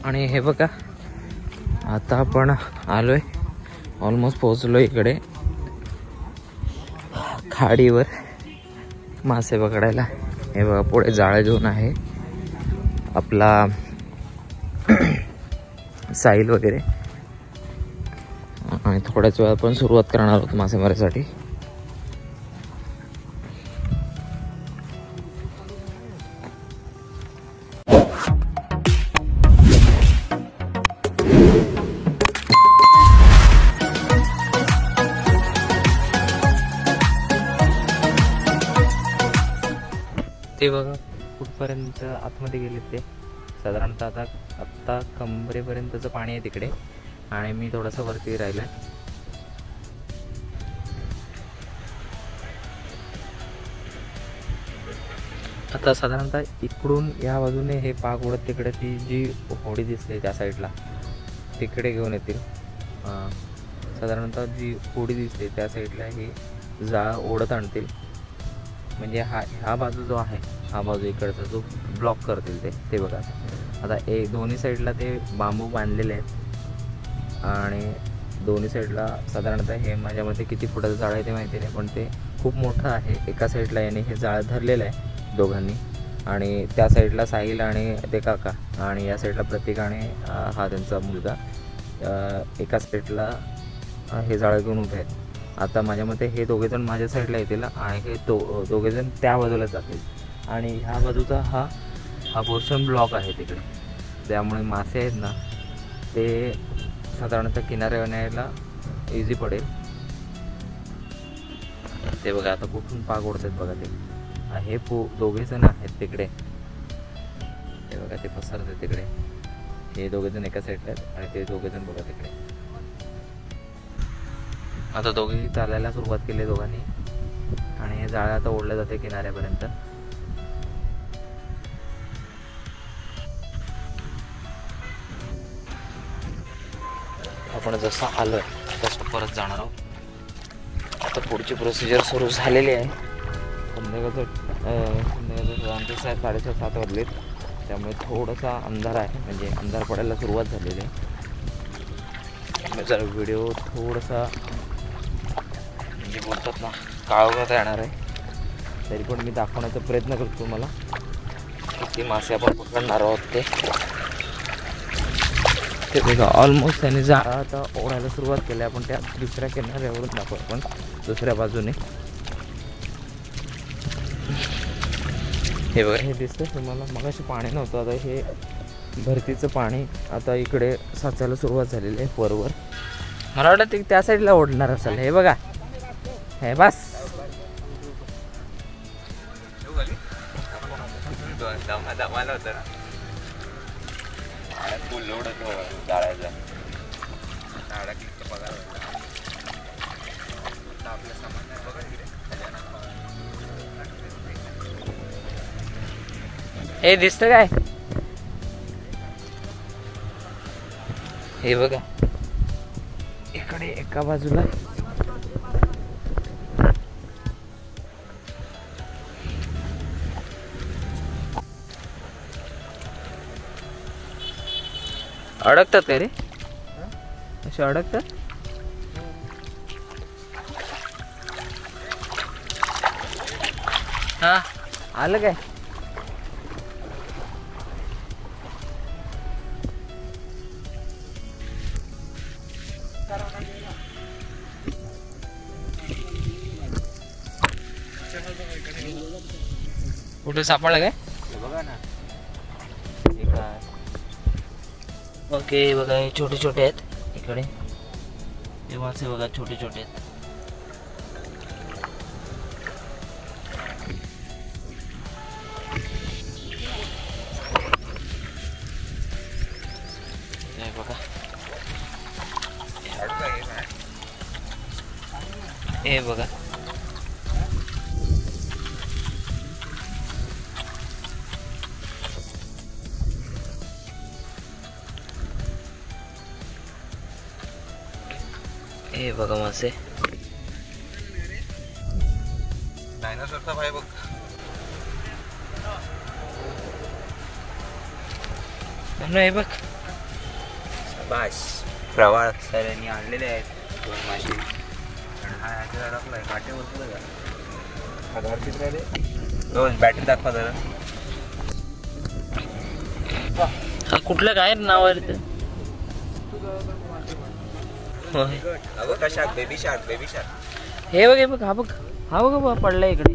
आणि हे बघा आता आपण आलोय, ऑलमोस्ट पोहोचलो इकडे खाडीवर मासे पकडायला. हे बघा पुढे जाळं घेऊन आहे आपला साहिल वगैरे, आणि थोड्याच वेळा आपण सुरुवात करणार आहोत मासेमारीसाठी. ते बघा कुठपर्यंत आतमध्ये गेले ते, साधारणतः आत्ता कमरेपर्यंतचं पाणी आहे तिकडे, आणि मी थोडासा वरती राहिलाय. आता साधारणतः इकडून या बाजूने हे पाक उडत तिकडे ती जी होडी दिसते त्या साईडला तिकडे घेऊन येतील. साधारणतः जी होडी दिसते त्या साईडला हे जाळ ओढत आणतील. म्हणजे हा बाजू जो आहे, हा बाजू इकडचा जो ब्लॉक करतील ते बघा. आता दोन्ही साईडला ते बांबू बांधलेले आहेत, आणि दोन्ही साईडला साधारणतः हे माझ्या मते किती फुटाचं जाळं आहे ते माहिती नाही, पण ते खूप मोठं आहे. एका साईडला याने हे जाळं धरलेलं आहे दोघांनी, आणि त्या साईडला साहिल आणि ते काका, आणि या साईडला प्रतीक आणि हा त्यांचा मुलगा एका साईडला हे जाळं घेऊन उभे आहेत. आता माझ्या मते हे दोघेजण माझ्या साईडला येतील आणि हे दोघेजण त्या बाजूला जातील, आणि ह्या बाजूचा हा पोर्शन ब्लॉक आहे तिकडे. त्यामुळे मासे आहेत ना ते साधारणतः किनाऱ्यावर न्यायला इझी पडेल. ते बघा आता कुठून पाक ओढतात बघा ते. हे दोघेजण आहेत तिकडे, ते बघा ते पसरतात तिकडे. हे दोघेजण एका साईडला आहेत आणि ते दोघेजण बघा तिकडे. आता दोघेही चालायला सुरुवात केली दोघांनी, आणि हे जाळं आता ओढलं जाते किनाऱ्यापर्यंत. आपण जसं आलोय तसं परत जाणार आहोत. आता पुढची प्रोसिजर सुरू झालेली आहे. संध्याकाळचं आमचे 6:30-7 वाजलेत, त्यामुळे थोडासा अंधार आहे, म्हणजे अंधार पडायला सुरुवात झालेली आहे. जरा व्हिडिओ थोडासा म्हणजे बोलतात ना काळोखात येणार आहे, तरी पण मी दाखवण्याचा प्रयत्न करतो तुम्हाला किती मासे आपण पकडणार आहोत ते. बघा ऑलमोस्ट त्याने जाळा आता ओढायला सुरुवात केली. आपण त्या दुसऱ्या किनाऱ्यावरून दाखवू, आपण दुसऱ्या बाजूने. हे बघा हे दिसतं तुम्हाला, मगाशी पाणी नव्हतं, आता हे भरतीचं पाणी आता इकडे साचायला सुरुवात झालेली आहे वरवर. मला वाटतं ते त्या साईडला ओढणार असेल. हे बघा हे बस हे दिसतं काय? हे बघा इकडे एका बाजूला अडकतात काय रे? असे अडकतात. हा आलं काय? कुठे सापडलं काय? बघा ना. ओके बघा हे छोटे छोटे आहेत इकडे, हे मासे बघा छोटे छोटे आहेत. बघा हे बघा हे बघा मासे. डायनासोरचा भाई बघ. हे बघ बास प्रवाळ सरांनी आणलेले आहेत 2 मासे. आणि हा ह्याच्या अडकलाय काट्यावर पुढे बॅटरी दाखवा जरा. हा कुठलं काय नाव आहे ते? Shark baby shark baby shark. हे बघ हे बघ हा बघ बघा पडलाय इकडे.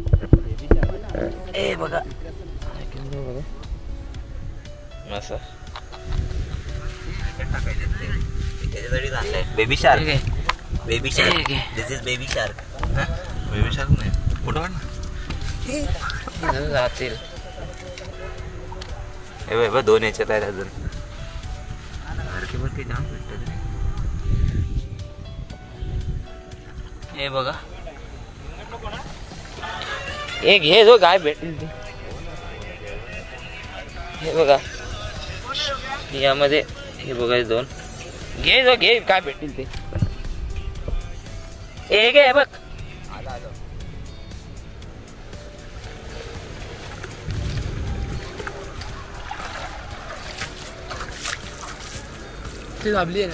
ए बघा असं baby shark baby shark. This is baby shark. Baby shark नाही कुठं जातील. हे बघ 2 याच्यात आहेत अजून. सारखे जाम भेटतात. हे बघा एक हे जो गाय भेटेल ते. हे बघा यामध्ये हे बघा 2 घे जो घे काय भेटेल ते. एक आहे बघ. ते दाबली आहे.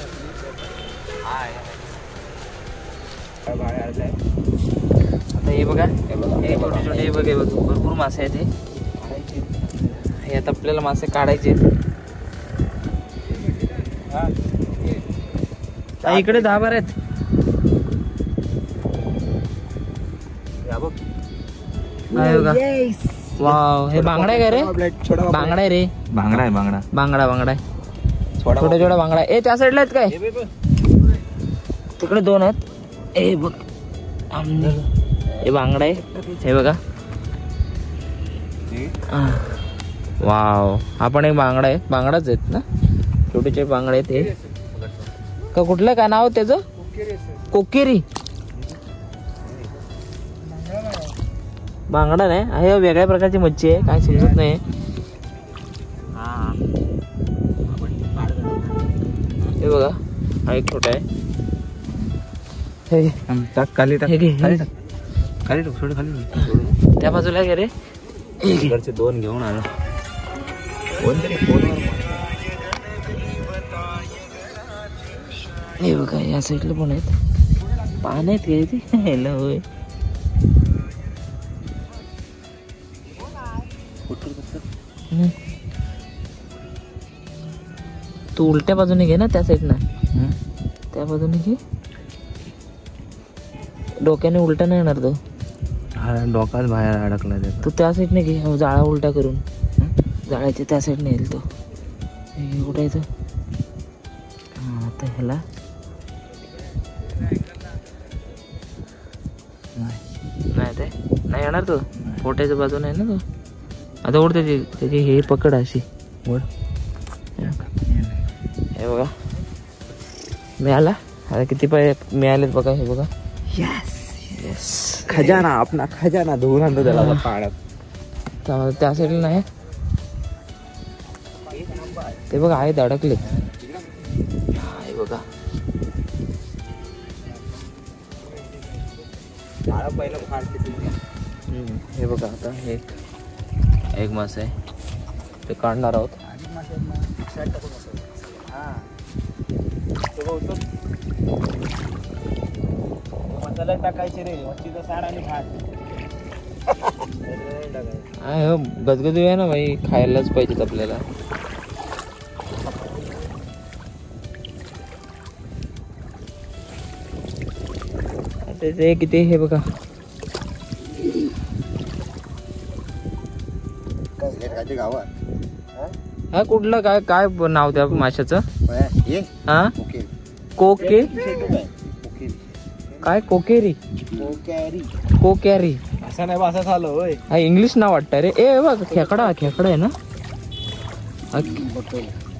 आता हे बघा हे छोटे छोटे हे बघ भरपूर मासे आहेत. हे आता आपल्याला मासे काढायचे. इकडे 10-12 आहेत. वाव हे बांगडा आहे का रे? बांगडा आहे रे. बांगडा आहे बांगडा बांगडा बांगडा आहे. छोटा छोटा बांगडा. ए त्या साईडला आहेत काय? तिकडे 2 आहेत. ए बघ हे बांगडा आहे. हे बघा वाव हा पण एक बांगडा आहे. बांगडाच आहेत ना छोटे छोटे बांगडे आहेत. हे का कुठलं काय नाव त्याचं? कोकेरी बांगडा नाही आहे. वेगळ्या प्रकारची मच्छी आहे काय समजत नाही. हे बघा हा एक छोटा आहे. खाली त्या बाजूला गे रे. 2 घेऊन आलो. हे बघा या साईडला पण आहेत. पाण्यात काय ते ह्याला होय. तू उलट्या बाजूने घे ना त्या साईडनं. त्या बाजूने घे. डोक्याने उलटा नाही येणार तो. डोकाच बाहेर अडकला. तू त्या साईडने घे जाळा उलटा करून. जाळ्याच्या त्या साईडने येईल तो. कुठे येतो आता ह्याला नाही ते नाही येणार तो. पोट्याच्या बाजूने आहे ना तो. आता ओढ त्याची हे पकड अशी ओढ. हे बघा मिळाला. आता किती पैसे मिळालेत बघा. हे बघा खजाना आपला खजाना धुवून आणतो त्याला पाण्यात. त्या साईडला नाही ते बघा आहेत अडकलेत. हे बघा हे बघा आता एक मास आहे ते काढणार आहोत. मसाला टाकायचे रे. मच्छीचा सार आणि भात. गजगजू आहे ना भाई. खायलाच पाहिजेत आपल्याला. त्याचे किती हे बघा. हा कुठलं काय काय नाव त्या माशाचं? हा कोके काय कोकेरी कोकेरी असं नाही असं झालं होय. हा इंग्लिश नाव वाटतं रे. ए बघ खेकडा आहे ना.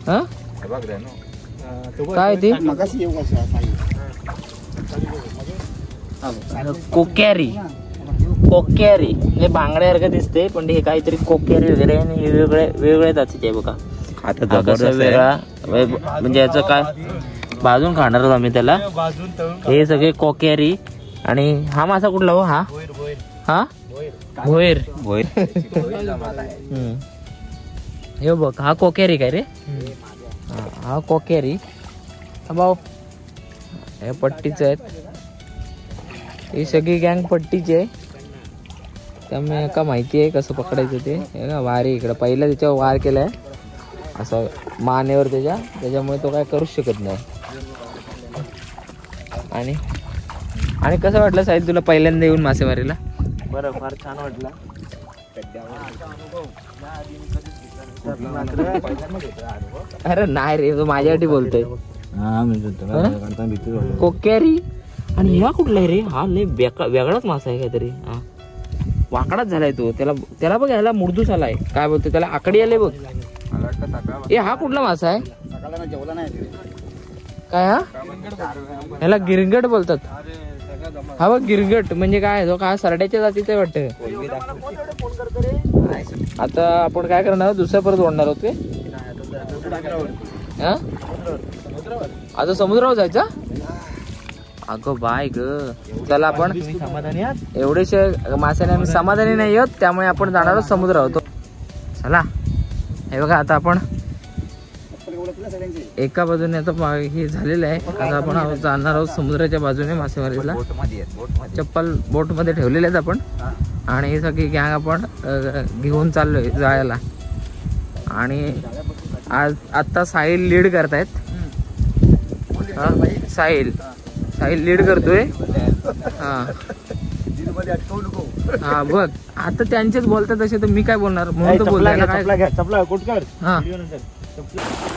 हा काय ती कोक्यारी कोक्यारी हे बांगड्यासारखं दिसते पण हे काहीतरी कोक्यारी वगैरे आणि हे वेगळे जातीचे बघा. आता वेगळा म्हणजे याचं काय भाजून खाणार आहोत आम्ही त्याला. हे सगळे कोक्यारी. आणि हा मासा कुठला हो? हा हा भोयर. हे बघ हा कोक्यारी काय रे. हा कोक्यारी भाऊ हे पट्टीचे आहेत, ही सगळी गँग पट्टीची आहे, त्यामुळे का माहिती आहे कसं पकडायचं ते. हे ना वार इकडं पहिला त्याच्यावर वार केलाय असं मानेवर त्याच्यामुळे तो काय करूच शकत नाही. आणि कसं वाटलं साहिल तुला पहिल्यांदा येऊन मासेमारीला? बरं, फार छान वाटलं. अरे नाही रे, तो माझ्यासाठी बोलतोय. कोक्यारी. आणि हा कुठला आहे रे? हा लय वेगळाच मासा आहे काहीतरी. हा वाकडाच झालाय तो. त्याला बघ, याला मुरदूस आलाय. काय बोलतो त्याला? आकडी आले बघ. ए हा कुठला मासा आहे? काय हा? याला गिरंगट बोलतात. हा बघ गिरंगट म्हणजे काय? तो काय सरड्याच्या जातीचं आहे वाटतं. आता आपण काय करणार? दुसऱ्या परत ओढणार आहोत. आता समुद्रावर जायचा? अगं बाय ग. चला आपण एवढेशे माशाने आम्ही समाधानी नाही आहोत, त्यामुळे आपण जाणार आहोत समुद्रावर. चला हे बघा, आता आपण एका बाजूने आता हे झालेलं आहे. आता आपण जाणार आहोत समुद्राच्या बाजूने मासेमारीला. चप्पल बोट मध्ये ठेवलेले आहेत आपण, आणि ही सगळी गँग आपण घेऊन चाललोय जायला. आणि आज आता साहिल लीड करतायत. साहिल लीड करतोय. हा बघ, आता त्यांचेच बोलतात तसे, तर मी काय बोलणार म्हणून तर बोलतोय.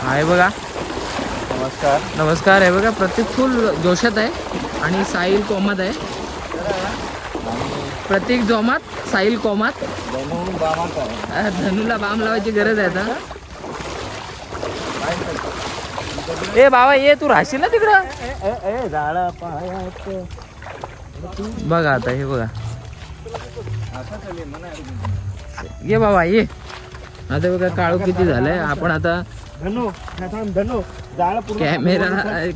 आहे बघा. नमस्कार. आहे बघा, प्रत्येक फुल जोशात आहे आणि साहिल कोमात आहे. प्रत्येक जोमात, साहिल कोमात. धनुला बाम लावायची गरज आहे आता. ए बाबा ये, तू राहशील ना तिकडं. बघा आता हे बघा, ये बाबा ये. आता बघा काळू किती झालंय. आपण आता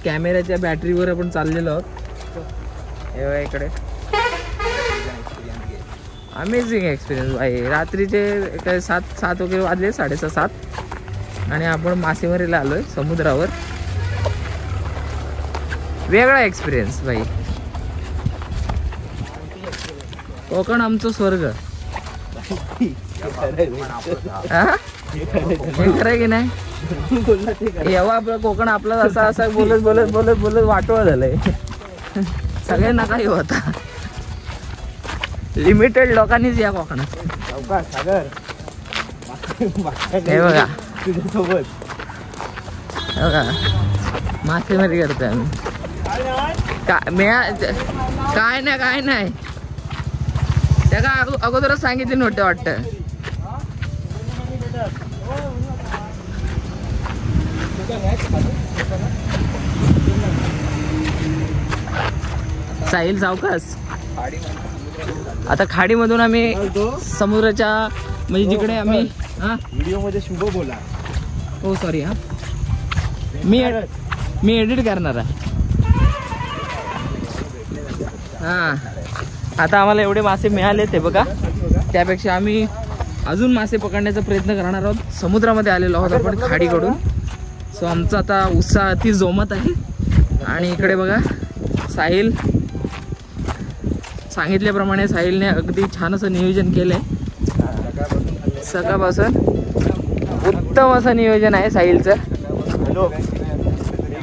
कॅमेऱ्याच्या बॅटरीवर आपण चाललेलो आहोत. हे बघा इकडे अमेझिंग एक्सपिरियन्स भाई. रात्रीचे काय 7 वगैरे वाजले, 6:30-7, आणि आपण मासेमारीला आलोय समुद्रावर. वेगळा एक्सपिरियन्स भाई. कोकण आमचं स्वर्ग. खरं की नाही? एव्हा आपलं कोकण आपलं असं बोलत वाटोळ झालंय. सगळ्यांना काही होता. लिमिटेड लोकांनीच या कोकणात. हे बघा मासेमारी करतोय आम्ही. काय नाही त्या अगोदरच सांगितले नव्हते वाटतं. साहिल सावकाश. आता खाडीमधून आम्ही समुद्राच्या म्हणजे जिकडे आम्ही व्हिडिओ मध्ये शुभ बोला. हो सॉरी. हा मी एडिट करणार आहे. हा आता आम्हाला एवढे मासे मिळाले ते बघा. त्यापेक्षा आम्ही अजून मासे पकडण्याचा प्रयत्न करणार आहोत. समुद्रामध्ये आलेलो आहोत आपण खाडीकडून. सो आमचा आता उत्साह अति जोमत आहे. आणि इकडे बघा साहिल, सांगितल्याप्रमाणे साहिलने अगदी छान असं नियोजन केलंय. सकाळपासून उत्तम असं नियोजन आहे साहिलचं.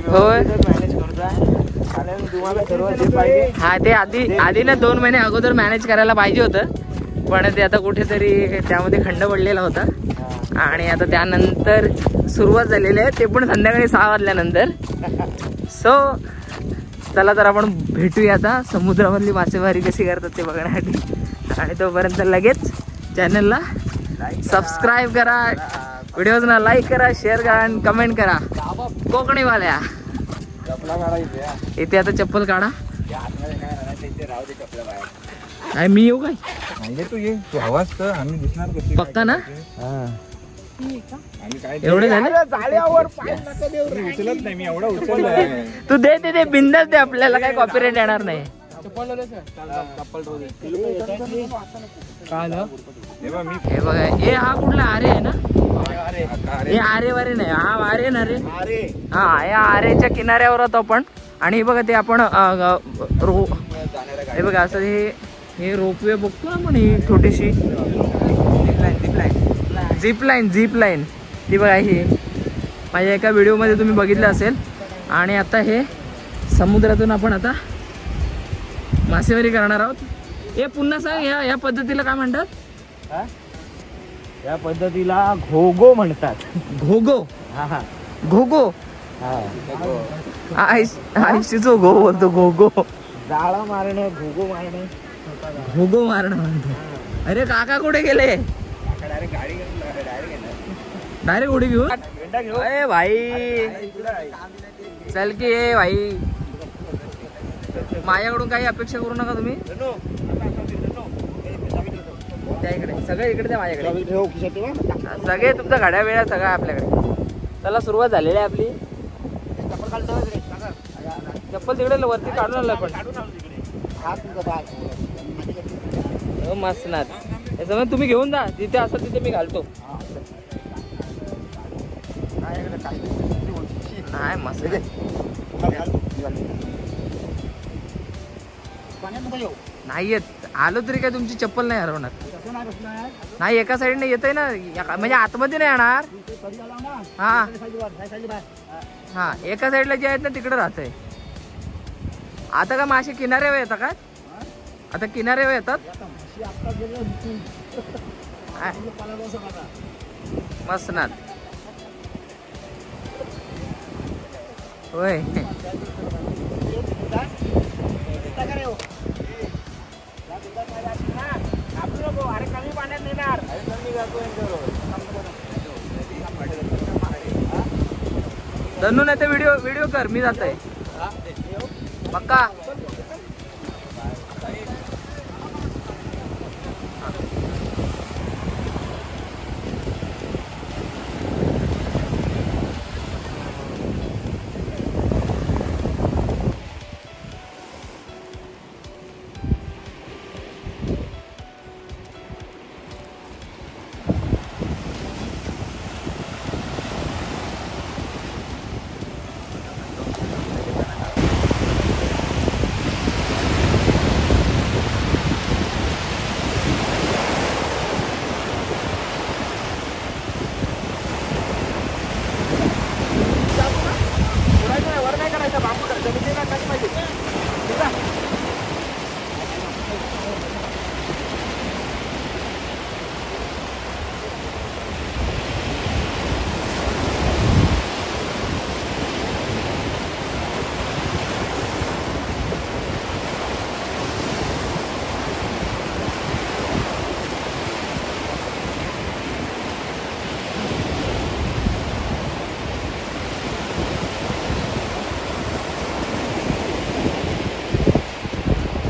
होय. हा ते आधी ना 2 महिने अगोदर मॅनेज करायला पाहिजे होतं, पण ते आता कुठेतरी त्यामध्ये खंड पडलेला होता. आणि आता त्यानंतर सुरुवात झालेली आहे, ते पण संध्याकाळी 6 वाजल्यानंतर. सो चला तर आपण भेटूया आता समुद्रामधली मासेमारी कशी करतात ते बघण्यासाठी. आणि तोपर्यंत लगेच चॅनलला सबस्क्राईब करा, व्हिडिओजना लाईक करा, शेअर करा आणि कमेंट करा. कोकणीवाल्या इथे आता चप्पल काढा. काय मी येऊ काय? तू ये, तू आवाज कर, आम्ही दिसणार पक्का ना? एवढे झाले? उचलत नाही मी, एवढा उचललाय. तू दे बिंदास दे, आपल्याला काय कॉपीराइट येणार नाही. हे बघा, हे हा कुठला आरे आहे ना? हे आरे वारे नाही, हा वारे ना रे. हा, या आरेच्या किनाऱ्यावर होतो आपण. आणि हे बघा ते आपण हे बघा असं हे रोपवे बघतो ना आपण, ही छोटीशी झिप लाईन ती बघा. ही माझ्या एका व्हिडिओमध्ये तुम्ही बघितलं असेल. आणि आता हे समुद्रातून आपण आता मासेमारी करणार आहोत. हे पुन्हा सांग, या पद्धतीला काय म्हणतात? या पद्धतीला घोगो म्हणतात. घोगो. हा घोगो. आयशीचो घो बोलतो. घोगो जाळा मारणं, घोगो मारणं. घोगो मारणं म्हणतो. अरे काका कुठे गेले? डायरेक्ट उडी घेऊ. अरे भाई चल की ये भाई, माझ्याकडून काही अपेक्षा करू नका तुम्ही. त्या इकडे सगळे इकडे द्या, माझ्याकडे सगळे तुमचा घड्या वेळा सगळं आपल्याकडे. चला सुरुवात झालेली आहे आपली. चप्पल तिकडे वरती काढून आणलं पण मस्त ना. याच्यामध्ये तुम्ही घेऊन जा, जिथे असेल तिथे मी घालतो. नाही मस्त नाही येत. आलो तरी काय तुमची चप्पल नाही हरवणार. नाही एका साईडने येतय ना, म्हणजे आतमध्ये नाही येणार. हा हा, एका साईडला जे आहेत ना तिकडे राहतंय. आता का मासे किनाऱ्यावर येतात का? आता किनाऱ्यावर येतात. मस्त ना. होय धनू नाही तर व्हिडिओ कर, मी जात आहे पक्का.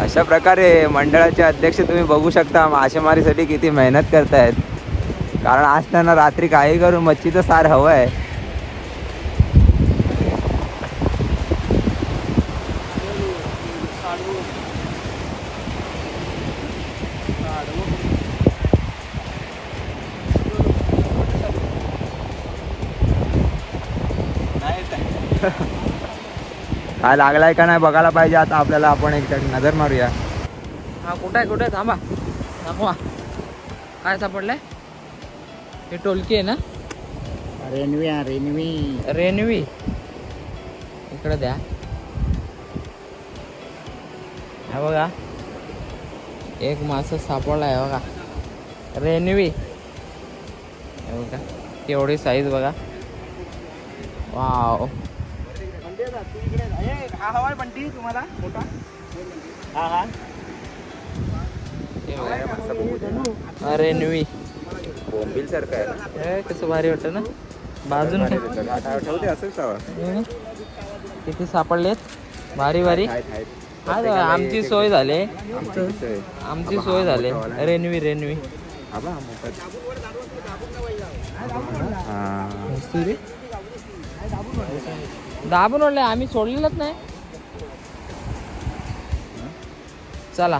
अशा प्रकारे मंडळाचे अध्यक्ष तुम्ही बघू शकता मासेमारीसाठी किती मेहनत करतायत. कारण आज त्यांना रात्री काही करून मच्छीचं सार हवं आहे. काय लागलाय का नाही बघायला पाहिजे आता आपल्याला. आपण एक नजर मारूया. हा कुठे आहे थांबा दाखवा. काय सापडलंय? हे टोलकी आहे ना? रेनवी इकडे द्या. हा बघा एक मासा सापडलाय बघा, रेनवी. हे बघा केवढी साईज बघा. वाव. हा हवाय बंटी तुम्हाला मोठा. हा अरे न्वी बोंबील सारखं आहे. कसं भारी वाटतं ना. बाजून ठेवते असंच किती सापडलेत भारी भारी. आमची सोय झाली, आमची सोय झाली. रेनवी दाबून ओढले, आम्ही सोडलेलंच नाही. चला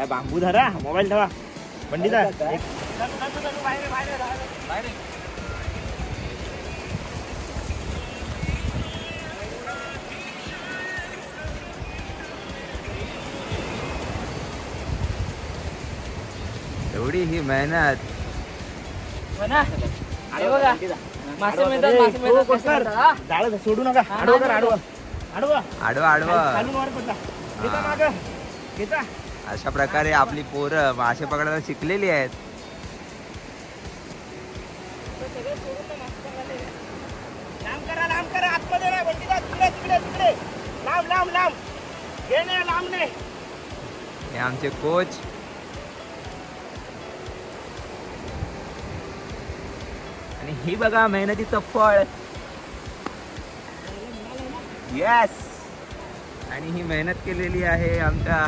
बांबू धरा, मोबाईल ठेवा. पंडिता एवढी ही मेहनत. हे बघा मासे मिळतात, मासे मिळतात, कसे मिळतात, हा? जाळ सोडू नका. आडवं कर, आडवं आडवं आडवा आडवा. खालून वर पडला. घेता मागं. घेता. अशा प्रकारे आपली पोरं मासे पकडायला शिकलेली आहेत. लांब करा आतमध्ये नाही. पंडिता तिकडे तिकडे तिकडे. लांब लांब लांब. हे नाही लांब नाही. हे आमचे कोच. आणि ही बघा मेहनतीचं फळ. येस. आणि ही मेहनत केलेली आहे आमच्या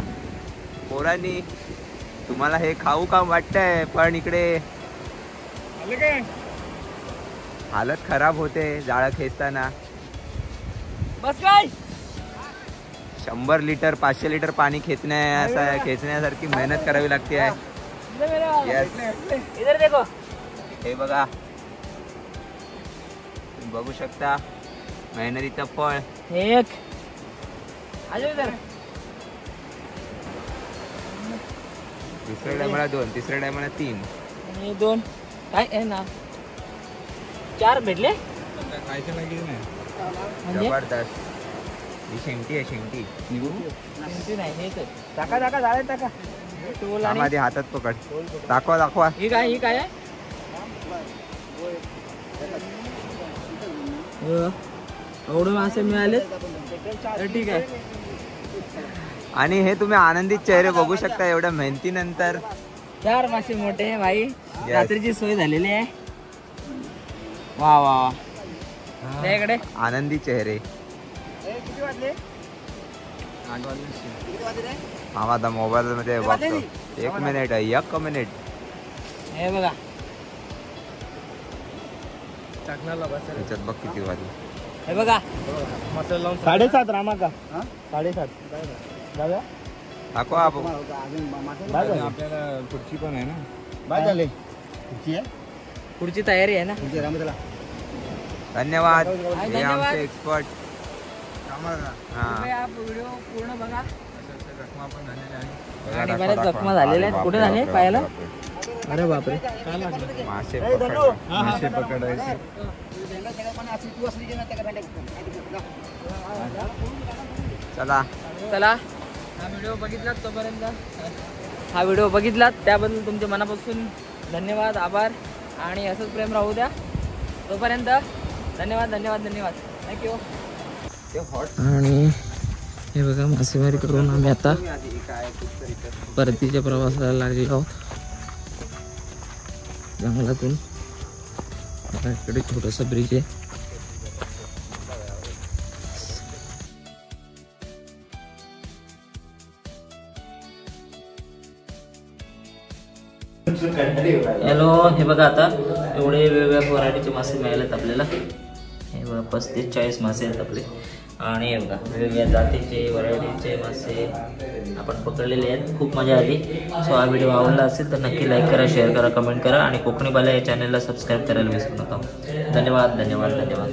पोरांनी. तुम्हाला हे खाऊ का वाटतंय, पण इकडे आलं काय? हालत खराब होते जाळं खेचताना. बस काय 100 लिटर 500 लिटर पाणी खेचण्यासारखी मेहनत करावी लागते आहे. येस. इधर देखो. हे बघा, तुम्ही बघू शकता मेहनतीचं फळ. एक आजो इधर. दुसऱ्या टायमाला 2, तिसऱ्या टायमाला 3. आणि 2 काय आहे ना, 4 भेटले. म्हणजे जबरदस्त. ही शेंगटी आहे, शेंगटी. किती नाही हे तर. टाका टाका जाळे टाका. टोल आणि आधी हातात पकड. दाखवा दाखवा. ही काय आहे? एवढे मासे मिळाले तर ठीक आहे. आणि हे तुम्ही आनंदित चेहरे बघू शकता एवढ्या मेहनतीनंतर. 4 मासे मोठे भाई. रात्रीची सोय झालेली आहे. वा वा वा. त्याकडे आनंदी चेहरे. किती वाजले? आम्हा आता मोबाईल मध्ये बघतो. 1 मिनिट आहे, 1 मिनिट. हे बघा त्याच्यात बघ किती वाजले. हे बघा 7:30 रामा का? 7:30 दादा दाखवा. आपल्याला खुर्ची पण आहे ना. काय झाले? खुर्ची आहे. पुढची तयारी आहे ना. धन्यवाद. धन्यवाद. हे आमचे एक्सपर्ट. तुम्ही हा व्हिडिओ पूर्ण बघा. बघा, आणि दाखवा, बऱ्याच दाखवा. जखमा झालेल्या आहेत. कुठे झाले पायाला? अरे बापरे. मासे पकडायचे. चला चला हा व्हिडिओ बघितलात त्याबद्दल तुमच्या मनापासून धन्यवाद, आभार आणि असंच प्रेम राहू द्या. तोपर्यंत धन्यवाद धन्यवाद धन्यवाद. थँक्यू. आणि हे बघा मासेमारी करून आम्ही आता परतीच्या प्रवासाला लागलेलो आहोत जंगलातून. आता इकडे छोटासा ब्रिज आहे. हॅलो. हे बघा आता एवढे वेगवेगळ्या व्हरायटीचे मासे मिळालेत आपल्याला. हे बघा 35-40 मासे आहेत आपले. आणि हे बघा वेगवेगळ्या जातीचे व्हरायटीचे मासे आपण पकडलेले आहेत. खूप मजा आली. सो हा व्हिडिओ आवडला असेल तर नक्की लाईक करा, शेअर करा, कमेंट करा आणि कोकणी बाला या चॅनलला सबस्क्राईब करायला विसरू नका. धन्यवाद धन्यवाद धन्यवाद.